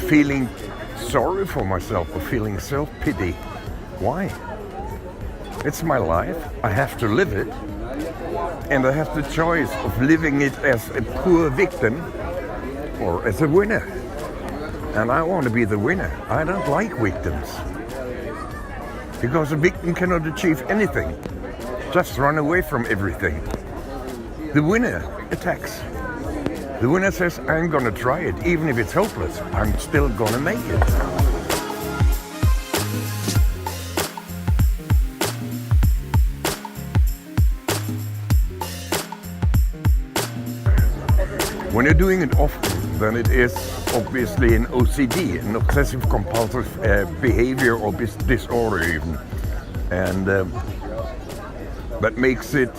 feeling sorry for myself or feeling self-pity. Why? It's my life. I have to live it. And I have the choice of living it as a poor victim or as a winner. And I want to be the winner. I don't like victims. Because a victim cannot achieve anything. Just run away from everything. The winner attacks. The winner says, I'm gonna try it. Even if it's hopeless, I'm still gonna make it. When you're doing it often, then it is obviously an OCD, an obsessive compulsive behavior or disorder even. And that makes it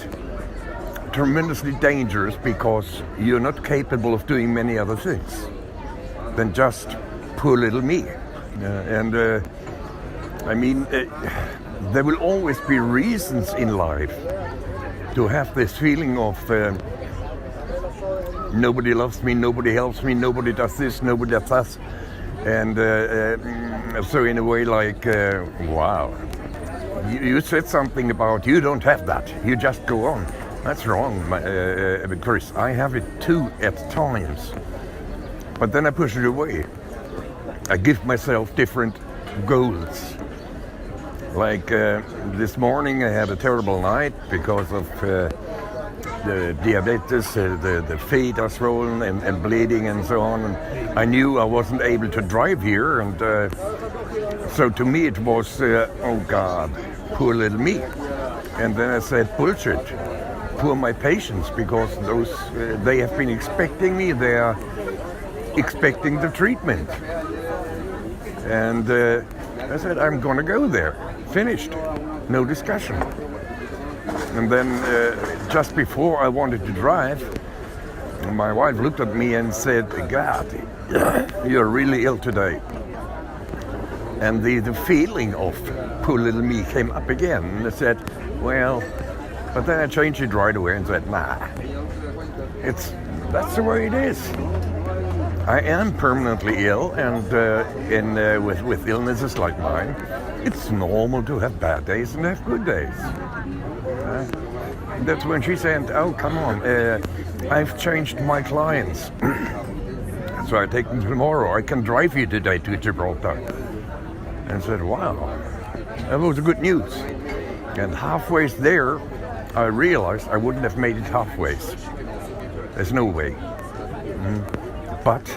tremendously dangerous because you're not capable of doing many other things than just poor little me. There will always be reasons in life to have this feeling of nobody loves me, nobody helps me, nobody does this, nobody does that. And so in a way like, wow, you said something about you don't have that, you just go on. That's wrong, Chris. I have it too at times. But then I push it away. I give myself different goals. Like this morning I had a terrible night because of the diabetes, the feet are swollen and bleeding and so on. And I knew I wasn't able to drive here. And so to me it was, oh God, poor little me. And then I said, bullshit. Poor my patients, because those they have been expecting me. They are expecting the treatment, and I said I'm gonna go there. Finished, no discussion. And then just before I wanted to drive, my wife looked at me and said, "God, you're really ill today." And the feeling of poor little me came up again, and I said, well. But then I changed it right away and said, nah, that's the way it is. I am permanently ill, and with illnesses like mine, it's normal to have bad days and have good days. That's when she said, oh, come on, I've changed my clients. So I take them tomorrow. I can drive you today to Gibraltar. And I said, wow, that was good news. And halfway there, I realized I wouldn't have made it halfway. There's no way. But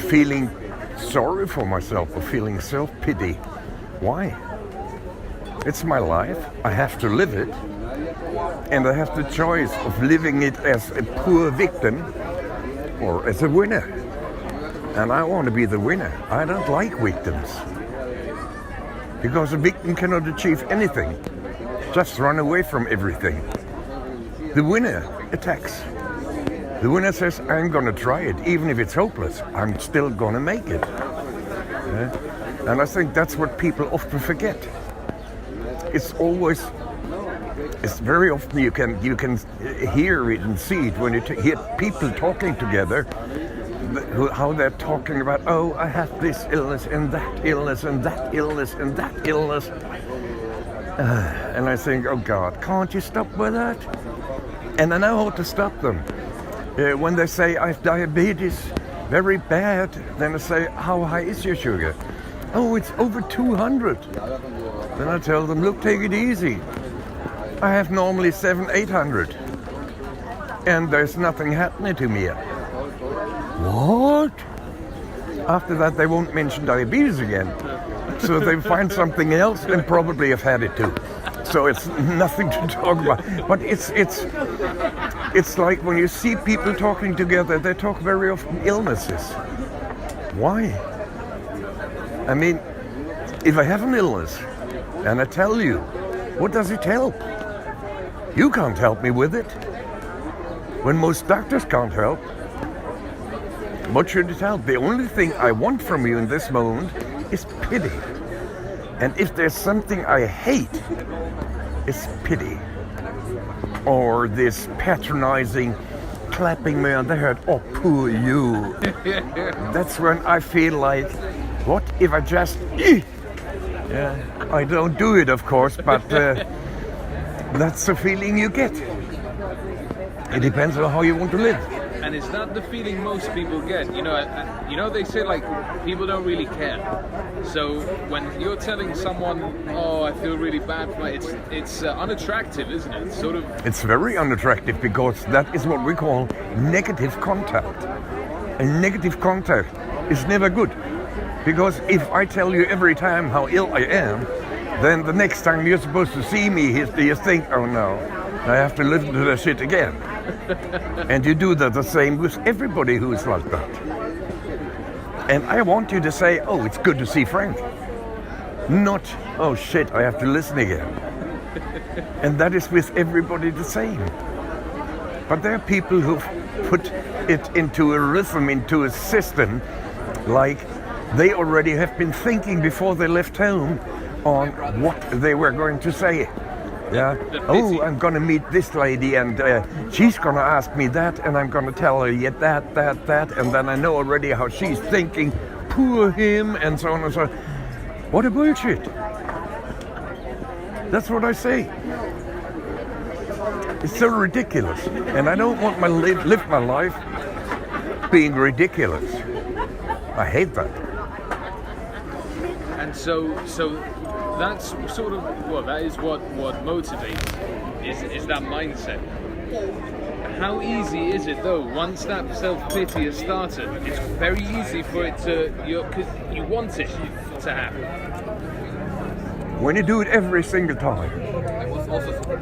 feeling sorry for myself or feeling self-pity, why? It's my life. I have to live it. And I have the choice of living it as a poor victim or as a winner. And I want to be the winner. I don't like victims. Because a victim cannot achieve anything. Just run away from everything. The winner attacks. The winner says, I'm gonna try it. Even if it's hopeless, I'm still gonna make it. And I think that's what people often forget. It's very often you can hear it and see it when you hear people talking together, how they're talking about, oh, I have this illness and that illness and that illness and that illness. And I think, oh God, can't you stop with that? And I know how to stop them. When they say, I have diabetes, very bad, then I say, how high is your sugar? Oh, it's over 200. Then I tell them, look, take it easy. I have normally 700-800. And there's nothing happening to me yet. What? After that, they won't mention diabetes again. So they find something else and probably have had it too. So it's nothing to talk about. But it's like when you see people talking together, they talk very often illnesses. Why? I mean, if I have an illness and I tell you, what does it help? You can't help me with it. When most doctors can't help, what should it help? The only thing I want from you in this moment is pity. And if there's something I hate, it's pity. Or this patronizing clapping me on the head. Oh, poor you. That's when I feel like, what if I just... Yeah, I don't do it, of course, but that's the feeling you get. It depends on how you want to live. And is that the feeling most people get? You know, they say like people don't really care. So when you're telling someone, "Oh, I feel really bad," it's unattractive, isn't it? Sort of. It's very unattractive because that is what we call negative contact. And negative contact is never good. Because if I tell you every time how ill I am, then the next time you're supposed to see me, you think, "Oh no, I have to listen to that shit again." And you do that the same with everybody who is like that. And I want you to say, "Oh, it's good to see Frank." Not, "Oh shit, I have to listen again." And that is with everybody the same. But there are people who put it into a rhythm, into a system, like they already have been thinking before they left home on what they were going to say. Yeah. Oh, I'm going to meet this lady and she's going to ask me that and I'm going to tell her yet that. And then I know already how she's thinking, poor him, and so on and so on. What a bullshit. That's what I say. It's so ridiculous. And I don't want to live my life being ridiculous. I hate that. And so that's sort of, well, that is what motivates, is that mindset. How easy is it though, once that self-pity has started, it's very easy for it to, because you want it to happen. When you do it every single time,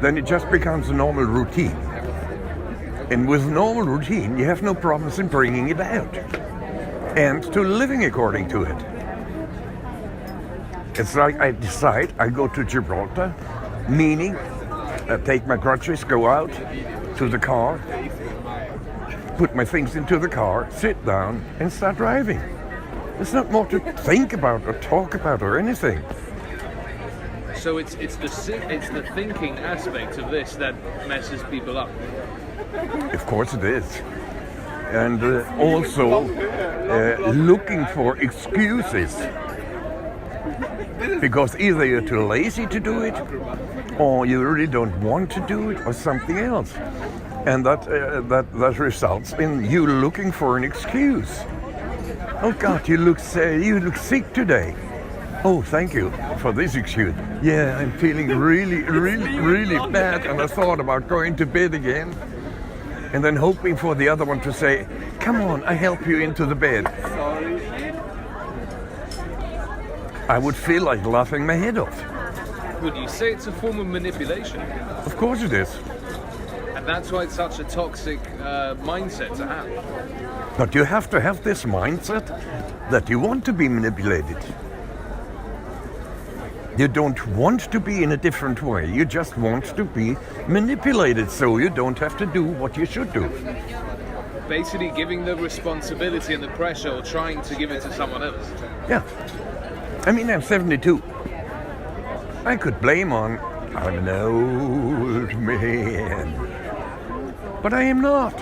then it just becomes a normal routine. And with normal routine, you have no problems in bringing it out and to living according to it. It's like I decide I go to Gibraltar, meaning I take my crutches, go out to the car, put my things into the car, sit down and start driving. There's not more to think about or talk about or anything. So it's the thinking aspect of this that messes people up. Of course it is. And also looking for excuses. Because either you're too lazy to do it, or you really don't want to do it, or something else. And that results in you looking for an excuse. Oh God, you look sick today. Oh, thank you for this excuse. Yeah, I'm feeling really bad, and I thought about going to bed again. And then hoping for the other one to say, "Come on, I help you into the bed." I would feel like laughing my head off. Would you say it's a form of manipulation? Of course it is. And that's why it's such a toxic mindset to have. But you have to have this mindset that you want to be manipulated. You don't want to be in a different way. You just want to be manipulated so you don't have to do what you should do. Basically giving the responsibility and the pressure, or trying to give it to someone else. Yeah. I mean, I'm 72. I could blame on, I'm an old man. But I am not.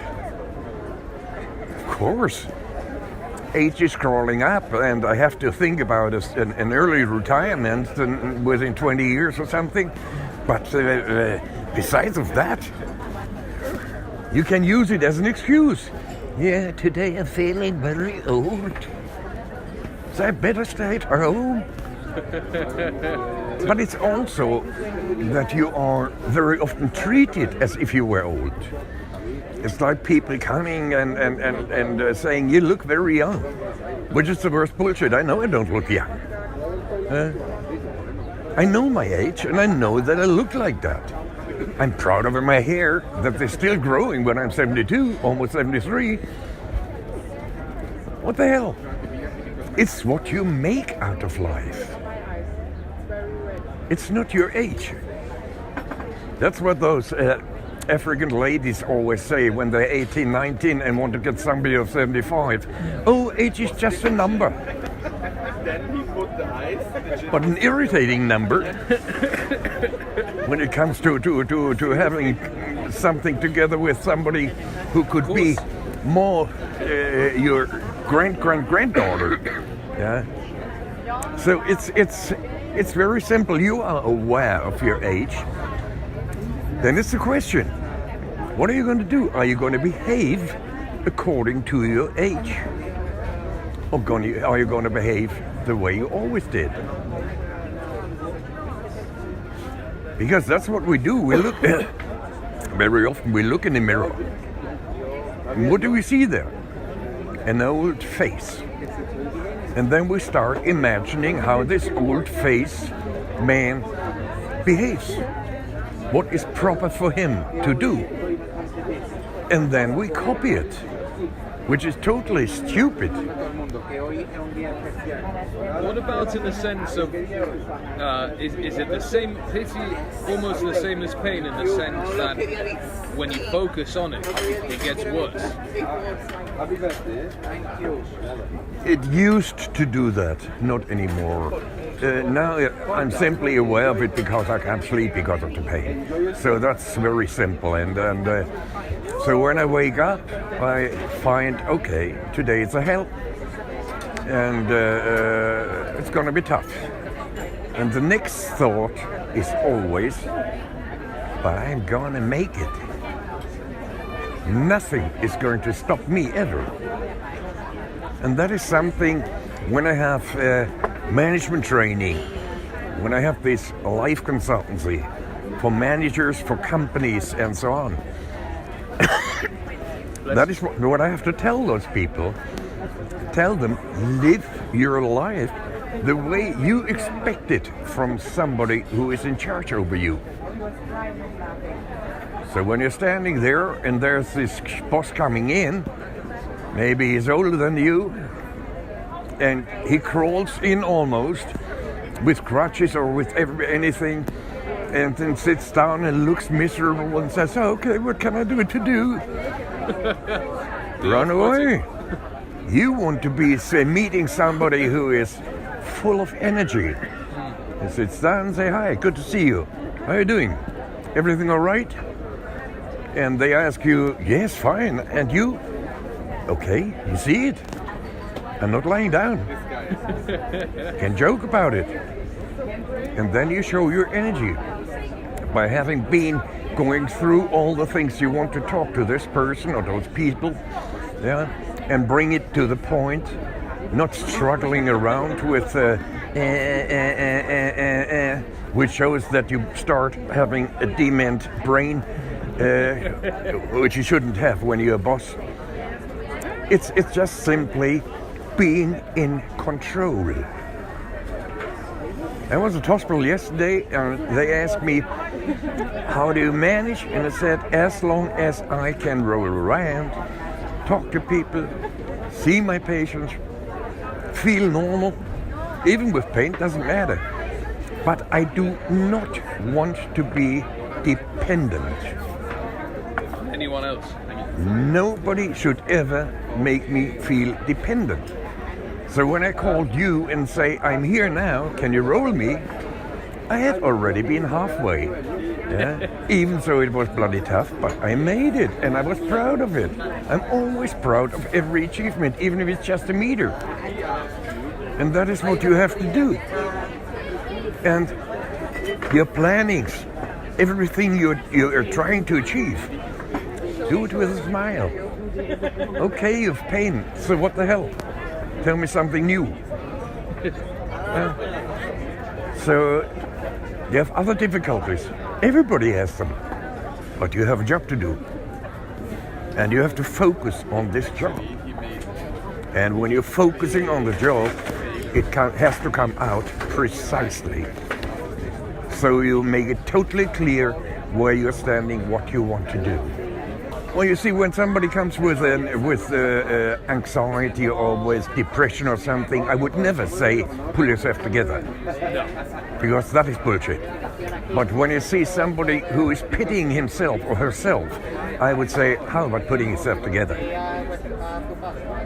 Of course. Age is crawling up and I have to think about an early retirement within 20 years or something. But besides of that, you can use it as an excuse. Yeah, today I'm feeling very old. So I better stay at home. But it's also that you are very often treated as if you were old. It's like people coming and saying, "You look very young," which is the worst bullshit. I know I don't look young. I know my age and I know that I look like that. I'm proud of my hair, that they're still growing when I'm 72, almost 73. What the hell? It's what you make out of life. It's not your age. That's what those African ladies always say when they're 18, 19 and want to get somebody of 75. Oh, age is just a number. But an irritating number when it comes to having something together with somebody who could be more your granddaughter. Yeah. So it's very simple. You are aware of your age. Then it's the question: what are you going to do? Are you going to behave according to your age, or are you going to behave the way you always did? Because that's what we do. We look very often. We look in the mirror. And what do we see there? An old face. And then we start imagining how this old face man behaves. What is proper for him to do? And then we copy it, which is totally stupid. What about in the sense of, is it the same pity, almost the same as pain, in the sense that when you focus on it, it gets worse? It used to do that, not anymore. Now I'm simply aware of it because I can't sleep because of the pain. So that's very simple. And so when I wake up, I find, okay, today it's a hell. And it's going to be tough. And the next thought is always, but I'm going to make it. Nothing is going to stop me ever. And that is something when I have management training, when I have this life consultancy for managers, for companies and so on. That is what I have to tell those people. Tell them, live your life the way you expect it from somebody who is in charge over you. So when you're standing there and there's this boss coming in, maybe he's older than you, and he crawls in almost with crutches or with anything, and then sits down and looks miserable and says, okay, what can I do to do? Run away. You want to be meeting somebody who is full of energy. He sits down and say, hi, good to see you. How are you doing? Everything all right? And they ask you, yes, fine. And you? Okay, you see it? I'm not lying down. Can joke about it. And then you show your energy by having been going through all the things you want to talk to this person or those people, yeah, and bring it to the point, not struggling around with which shows that you start having a dement brain, which you shouldn't have when you're a boss. It's just simply being in control. I was at hospital yesterday and they asked me, how do you manage? And I said, as long as I can roll around, talk to people, see my patients, feel normal, even with pain, doesn't matter. But I do not want to be dependent. Anyone else? Nobody should ever make me feel dependent. So when I called you and say, I'm here now, can you roll me? I had already been halfway. Yeah? Even so it was bloody tough, but I made it and I was proud of it. I'm always proud of every achievement, even if it's just a meter. And that is what you have to do. And your plannings, everything you're trying to achieve, do it with a smile. Okay, you've pain, so what the hell? Tell me something new. So you have other difficulties. Everybody has them. But you have a job to do. And you have to focus on this job. And when you're focusing on the job, it has to come out precisely. So you make it totally clear where you're standing, what you want to do. Well, you see, when somebody comes with anxiety or with depression or something, I would never say, pull yourself together. No. Because that is bullshit. But when you see somebody who is pitying himself or herself, I would say, how about putting yourself together?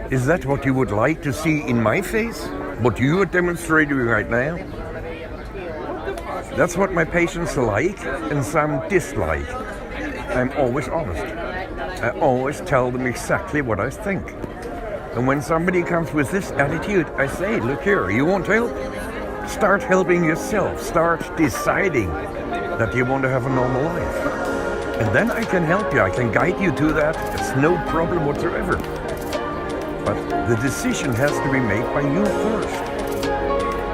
Is that what you would like to see in my face? What you are demonstrating right now? That's what my patients like and some dislike. I'm always honest. I always tell them exactly what I think. And when somebody comes with this attitude, I say, look here, you want help? Start helping yourself. Start deciding that you want to have a normal life. And then I can help you. I can guide you to that. It's no problem whatsoever. But the decision has to be made by you first.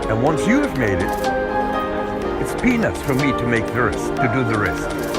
And once you have made it, it's peanuts for me to make the rest, to do the rest.